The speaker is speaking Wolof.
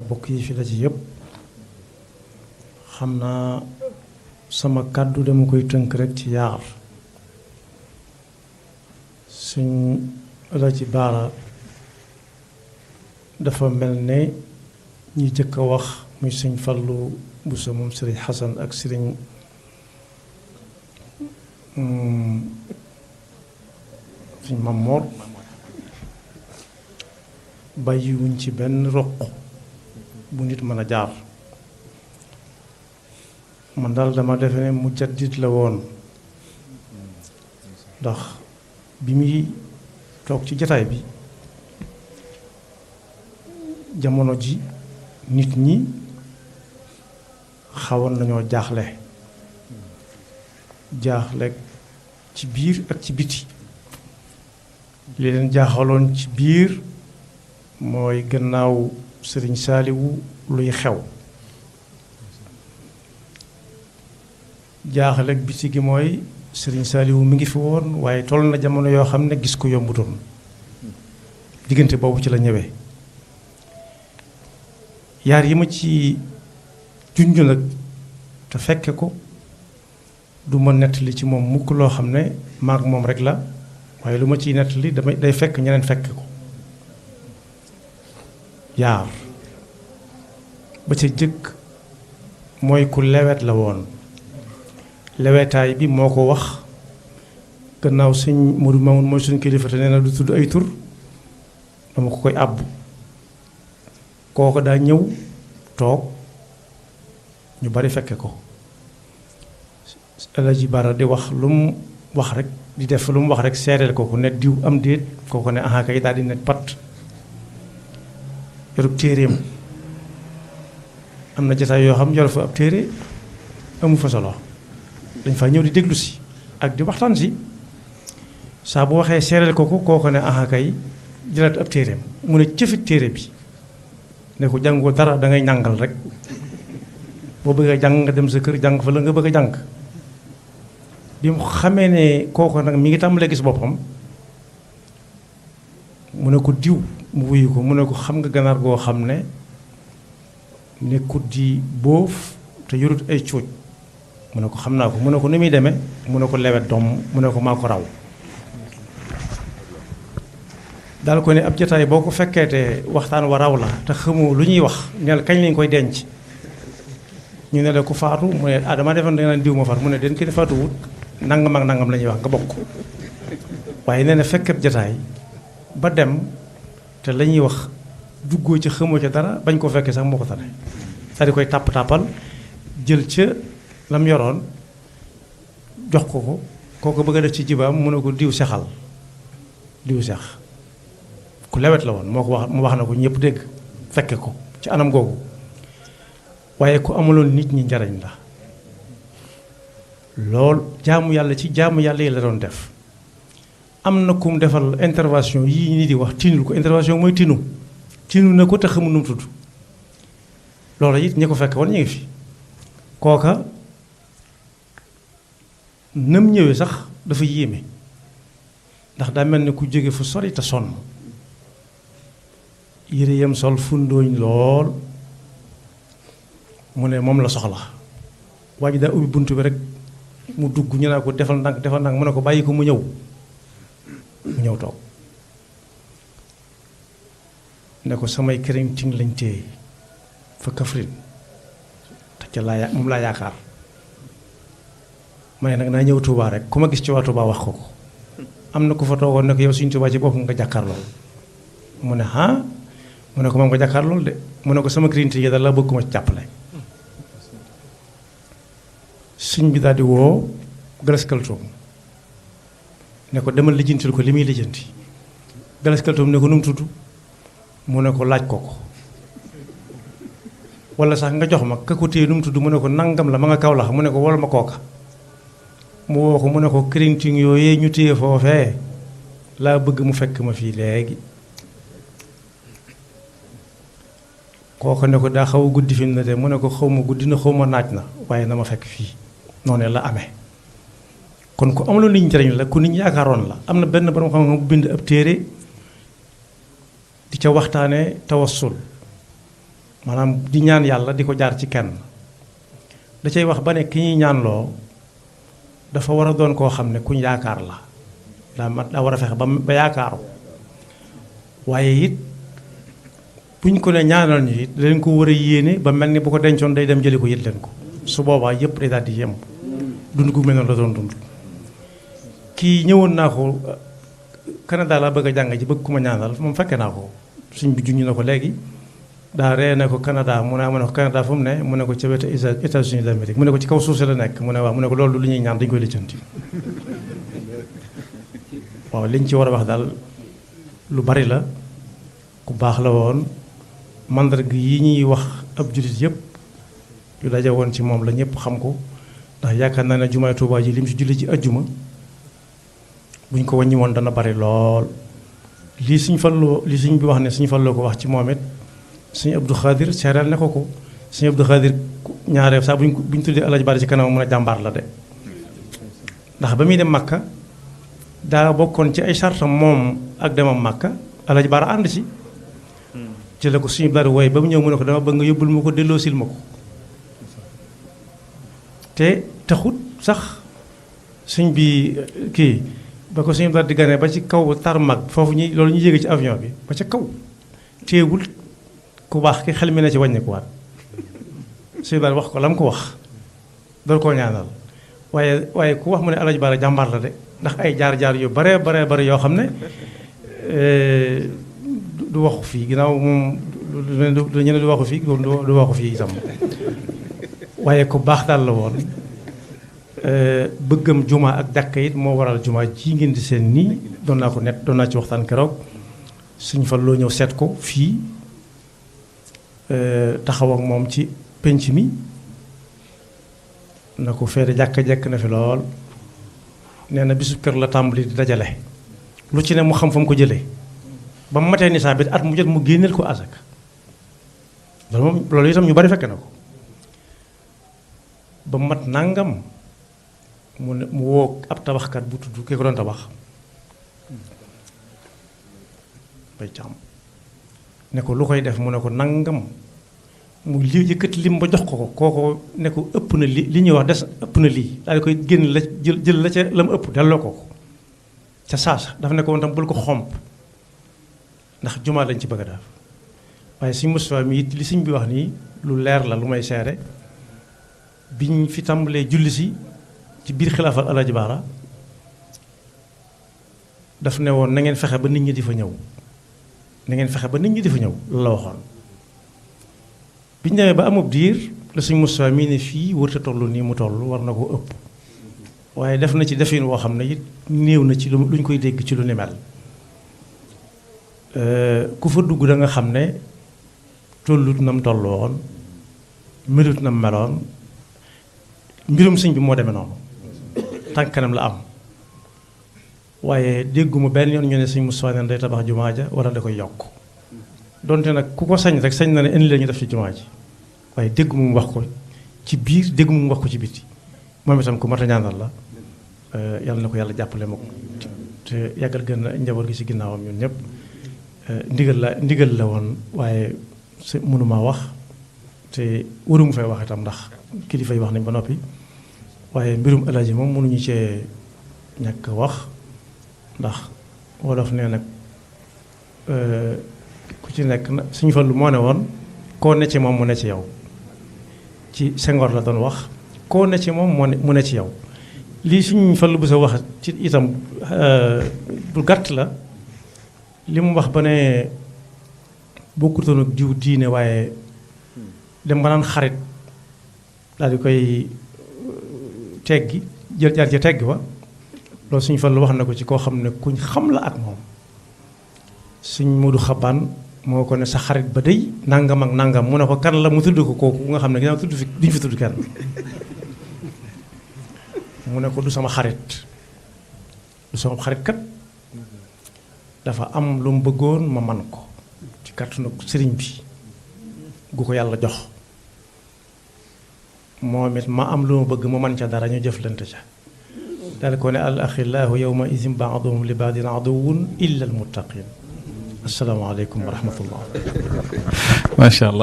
bokk yi fi la ci yëpp xam naa sama kàddu dama koy tënk rek ci yaar suñ la ci baara dafa mel ne ñi jëkk a wax muy sëñ Fallu Buso moom sëriñ Xasan ak sëriñ sëñ Mamoor bàyyiwuñ ci benn roq bu nit mën a jaar man daal dama defe ne mujaddid la woon ndax bi muy toog ci jataay bi jamono ji nit ñi xawoon nañoo jaaxle ci biir ak ci biti li leen jaaxaloon ci biir mooy gannaaw sëriñ saaliwu luy xew jaaxle ak biti gi mooy sëriñ saaliwu mi ngi fi woon waaye toll na jamono yoo xam ne gis ko yombutoon diggante boobu ci la ñëwee yaar yi ma ci junj nag te fekke ko du ma nettali ci moom mukk loo xam ne maag moom rek la waaye lu ma ciy nettali day fekk ñeneen fekke ko yaar ba ca jëkk mooy ku lewet la woon lewetaay bi moo ko wax gannaaw sëñ Modou Mamoun mooy suñu kilifa te nee na du tudd ay tur dama ko koy àbb kooko daa ñëw toog ñu bari fekke ko Alaji Bara di wax lu mu wax rek di def lu mu wax rek seereel ko ne diw am déet kooko ne aha kay daal di ne pat yorub téeréem am na jotaay yoo xam yor fa ab téere amu fa solo dañ fa ñëw di déglu si ak di waxtaan si saa bu waxee seereel ko kooko ne aha kay jëlaat ab téeréem mu ne cëfit téere bi ne ko jàngoo dara da ngay ñàngal rek boo bëggee jàng nga dem sa kër jàng fa la nga bëgg a jàng bi mu xamee ne kooko nag mi ngi tàmbalee gis boppam mu ne ko diw mu wuyu ko mu ne ko xam nga ganaar goo xam ne nekkut di bóof te yorut ay cuuj mu ne ko xam naa ko mu ne ko ni muy demee mu ne ko lewet doom mu ne ko maa ko raw daal ko ne ab jotaay boo ko fekkee te waxtaan wa raw la te xamoo lu ñuy wax neel kañ lañ koy denc ñu ne la ku faatu mu ne ah dama defoon da nga naan diw ma far mu ne den ki faatu wut nangam ak nangam la ñuy wax nga bokk waaye nee na fekkeb jotaay ba dem te la ñuy wax duggoo ca xamoo ca dara bañ ko fekkee sax moo ko tane c'est-à-dire koy tàpp-tàppal jël ca lam yoroon jox ko kooku bëgg a def ci jibaam mu ne ko diw sexal diw sex ku lewet la woon moo ko wax mu wax na ko ñëpp dégg fekke ko ci anam googu waaye ku amuloon nit ñi njariñ la lool jaamu yàlla ci jaamu yàlla yi la doon def am na kum defal intervention yii nii di wax tinul ko intervention mooy tinu na ko te xamul nu mu tudd loolu it ñi ko fekk woon ñu ngi fi kooka nam ñëwee sax dafa yéeme ndax daa mel ne ku jóge fu sori te sonn yére yam sol fundooñ lool mu ne moom la soxla waa ji daa ubbi bunt bi rek mu dugg ñu naa ko defal ndànk mu ne ko bàyyi ko mu ñëw toog ne ko samay këriñ ting lañ téye fa Kaffrine te ca moom laa yaakaar ma ne nag naa ñëw Touba rek ku ma gis ci waa Touba wax ko am na ku fa toogoon ne ko yow suñu Touba ci boppam nga jàkkaar lool mu ne ah mu ne ko moom nga jàkkaar lool de mu ne ko sama këriñ yi daal la bëgg ko ma ci jàppale suñ bi daal di woo Galas Kaltoom ne ko demal lijjantil ko li muy lijjanti Galas Kaltoom ne ko nu mu tudd mu ne ko laaj ko wala sax nga jox ma ka ko téye nu mu tudd mu ne ko nangam la ma nga kaw la mu ne ko wol ma kooka mu woo ko mu ne ko këriñting yooyee ñu téye foofee laa bëgg mu fekk ma fii léegi kooka ne ko daa xaw a guddi fi mu ne de mu ne ko xaw ma guddi na xaw ma naaj na waaye na ma fekk fii noonu la amee kon ku amuloo nit ñi njariñ la ku nit ñi yaakaaroon la am na benn borom xam-xam bu bind ab téere di ca waxtaane tawassul maanaam di ñaan yàlla di ko jaar ci kenn da cay wax ba ne ki ñuy ñaanloo dafa war a doon koo xam ne kuñ yaakaar la daa war a fexe ba yaakaaru waaye it buñ ko ne ñaanal ñu it leen ko war a yéene ba mel ni bu ko dencoon day dem jëli ko yët leen ko su boobaa yëpp day daal di yem dund gu mel noonu la doon dund. kii ñëwoon naa ko Canada la bëgg a jàng ji bëgg ku ma ñaanal moom fekkee naa ko suñ bi juñu na ko léegi daa ree ne ko Canada mu ne ko Canada fu mu ne mu ne ko ca wetu États-Unis d'Amérique mu ne ko ci kaw suuf si la nekk mu ne waaw mu ne ko loolu lu ñuy ñaan dañu koy lijjanti. waaw liñ ci war a wax daal lu bari la ku baax la woon mandarga yi ñuy wax ab jullit yëpp yu daje woon ci moom la ñëpp xam ko ndax yaakaar naa ne jumaay Tuubaa ji lim si julli ci ajjuma buñ ko wàññi woon dana bari lool lii suñ falloo li suñ bi wax ne suñ falloo ko wax ci moom it suñu Abdou Khadir seereel ne ko suñu Abdou Khadir ñaareel saa buñ tuddee Alaaji Baara ci kanam mën a jàmbaar la de ndax ba muy dem Makka daa bokkoon ci ay sartam moom ak demam Makka Alaaji Baara ànd ci ci la ko suñu Baara wooye ba mu ñëw mu ne ko dama bëgg nga yóbbul ma ko delloosil ma ko te taxut sax suñ bi kii ba ko suñu Baara di ganee ba ci kaw tarmac foofu loolu ñu yéege ci avion bi ba ca kaw téewul ku baax ki xel mi ne ci wàññikuwaat suñu Baara wax ko la mu ko wax dool koo ñaanal waaye ku wax mu ne Alaaji Baara jàmbaar la de ndax ay jaar-jaar yu bare yoo xam ne du waxu fii ginnaaw moom ñu du waxu fii du waxu fii itam waaye ku baax daal la woon bëggam juma ak jàkka it moo waral juma ji ngeen di seen nii doon naa ci waxtaan keroog suñ fa loo ñëw seet ko fii taxaw ak moom ci penc mi na ko feede jàkka jekk na fi lool nee na bisu kër la tàmbali di dajale lu ci ne mu xam fa mu ko jëlee ba mu matee nisaa bi at mu jot mu génneel ko asaka loolu itam ñu bari fekke na ko ba mat nangam mu woo ab tabaxkat bu tudd ki ko doon tabax bay càmm ne ko lu koy def mu ne ko nangam mu li yëkkati lim ba jox ko kooko ne ko ëpp na li ñuy wax des ëpp na lii daal di koy génn la jël la ca la mu ëpp delloo ko ca saasa dafa ne ko woon tam bul ko xomp ndax jumaa lañ ci bëgg a def waaye suñ Moustapha mi it li suñ bi wax nii lu leer la lu may seere biñ fi tàmbalee julli si ci biir xilaafal Alaaji Baara daf ne woon na ngeen fexe ba nit ñi di fa ñëw na ngeen fexe ba nit ñi di fa ñëw loolu la waxoon biñ demee ba amub diir la suñ Moustapha mii ne fii wërta toll nii mu toll war na ko ëpp waaye def na ci defin woo xam ne it néew na ci luñ koy dégg ci lu ni mel ku fa dugg da nga xam ne tollut na mu toll woon melut na mu meloon mbirum sëñ bi moo demee noonu tànkanam la am waaye dégguma benn yoon ñu ne sëñ Moustapha ne day tabax jumaa ja wala da koy yokk donte nag ku ko sañ rek sañ na ne indi la ñu def ci jumaa ji waaye dégguma mu wax ko ci biir dégguma mu wax ko ci biti moom itam ku mat a ñaanal la yàlla na ko yàlla jàppale ma ko te yàggal gën a njaboot gi ci ginnaawam ñun ñëpp ndigal la woon waaye mënuma wax te waruma fay wax itam ndax kilifa yi wax nañ ba noppi waaye mbirum Alaaji moom mënuñu cee ñàkk wax ndax wolof nee nag ku ci nekk na suñu Fallu moo ne woon koo ne ci moom mu ne ci yow ci Senghor la doon wax koo ne ci moom mu ne ci yow lii suñu Fallu bu sa wax ci itam du gàtt la li mu wax ba ne bokkutoon ak diw diine waaye dem ba naan xarit daal di koy teggi jël jaar ci tegg ba loolu suñu Fallu wax na ko ci koo xam ne kuñ xam la ak moom suñ Moodu Xabaan moo ko ne sa xarit ba day nangam ak nangam mu ne ko kan la mu tudd ko kooku nga xam ne ginnaaw tudd fi duñ fi tudd kenn mu ne ko du sama xarit kat dafa am lu mu bëggoon ma man ko ci kàttanu sëriñ bi gu ko yàlla jox moom it ma am lu ma bëgg mu man ca dara ñu jëflante ca daal ko ne al axillaahu yawma idin baaduhum li baadin aduwwun illa al muttaqin asalaamaaleykum wa rahmatullah. macha allah.